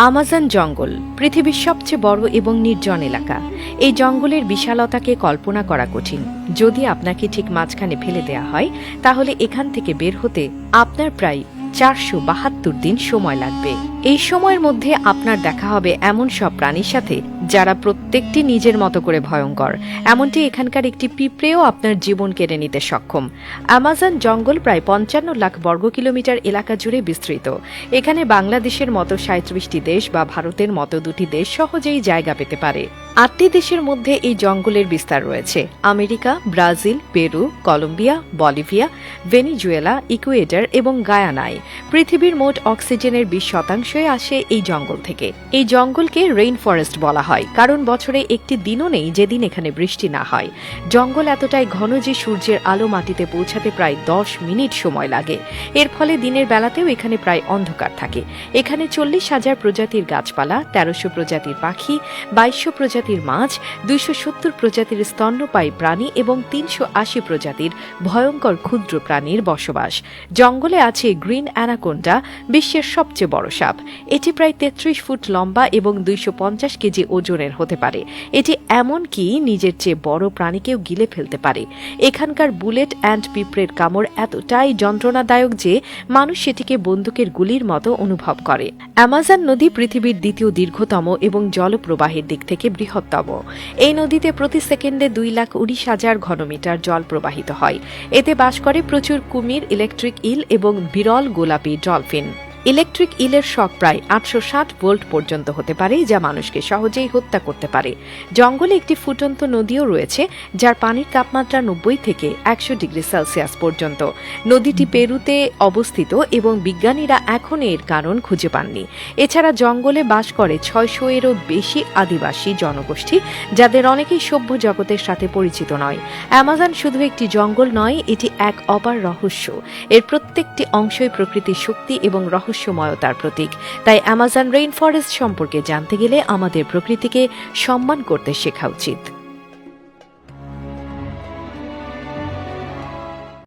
Amazon জঙ্গল পৃথিবীর সবচেয়ে বড় এবং নির্জন এলাকা। এই জঙ্গলের বিশালতাকে কল্পনা করা কঠিন। যদি আপনাকে ঠিক মাঝখানে ফেলে দেয়া হয়, তাহলে এখান থেকে বের হতে আপনার প্রায় 472 দিন সময় লাগবে। এই সময়ের মধ্যে আপনার দেখা হবে এমন সব প্রাণীর সাথে যারা প্রত্যেকটি নিজের মতো করে ভয়ঙ্কর। এমনটি এখানকার একটি পিঁপড়েও আপনার জীবন কেড়ে নিতে সক্ষম। আমাজন জঙ্গল প্রায় 55 লাখ বর্গ কিলোমিটার এলাকা জুড়ে বিস্তৃত। এখানে বাংলাদেশের মতো 37টি দেশ বা ভারতের মতো 2টি দেশ সহজেই জায়গা পেতে পারে। 8টি দেশের মধ্যে এই জঙ্গলের বিস্তার রয়েছে: America, Brazil, Peru, Colombia, Bolivia, Venezuela, Ecuador এবং গায়ানায়। পৃথিবীর মোট অক্সিজেনের 20% আসে এই জঙ্গল থেকে। এই জঙ্গলকে রেইন ফরেস্ট বলা হয়, কারণ বছরে একটি দিনও নেই যেদিন এখানে বৃষ্টি না হয়। জঙ্গল এতটাই ঘন যে সূর্যের আলো মাটিতে পৌঁছাতে প্রায় 10 মিনিট সময় লাগে। এর ফলে দিনের বেলাতেও এখানে প্রায় অন্ধকার থাকে। এখানে 40,000 প্রজাতির গাছপালা, 1300 প্রজাতির পাখি, 2200 প্রজাতির মাছ, 270 প্রজাতির স্তন্যপায়ী প্রাণী এবং 380 প্রজাতির ভয়ঙ্কর ক্ষুদ্র প্রাণীর বসবাস। জঙ্গলে আছে গ্রিন অ্যানাকোন্ডা, বিশ্বের সবচেয়ে বড় সাপ। এটি প্রায় 33 ফুট লম্বা এবং 250 কেজি ওজনের হতে পারে। এটি এমনকি নিজের চেয়ে বড় প্রাণীকেও গিলে ফেলতে পারে। এখানকার বুলেট অ্যান্ড পিঁপড়ের কামড় এতটাই যন্ত্রণাদায়ক যে মানুষ সেটিকে বন্দুকের গুলির মতো অনুভব করে। অ্যামাজন নদী পৃথিবীর দ্বিতীয় দীর্ঘতম এবং জলপ্রবাহের দিক থেকে বৃহত্তম। এই নদীতে প্রতি সেকেন্ডে 2,19,000 ঘনমিটার জল প্রবাহিত হয়। এতে বাস করে প্রচুর কুমির, ইলেকট্রিক ইল এবং বিরল গোলাপি ডলফিন। ইলেকট্রিক ইলের শক প্রায় 860 ভোল্ট পর্যন্ত হতে পারে, যা মানুষকে সহজেই হত্যা করতে পারে। জঙ্গলে একটি ফুটন্ত নদীও রয়েছে, যার পানির তাপমাত্রা 90 থেকে 100 ডিগ্রি সেলসিয়াস পর্যন্ত। নদীটি পেরুতে অবস্থিত এবং বিজ্ঞানীরা এখন এর কারণ খুঁজে পাননি। এছাড়া জঙ্গলে বাস করে 600-এরও বেশি আদিবাসী জনগোষ্ঠী, যাদের অনেকেই সভ্য জগতের সাথে পরিচিত নয়। অ্যামাজন শুধু একটি জঙ্গল নয়, এটি এক অপার রহস্য। এর প্রত্যেকটি অংশই প্রকৃতির শক্তি এবং রহস্যময়তার প্রতীক। তাই অ্যামাজন রেইন ফরেস্ট সম্পর্কে জানতে গেলে আমাদের প্রকৃতিকে সম্মান করতে শেখা উচিত।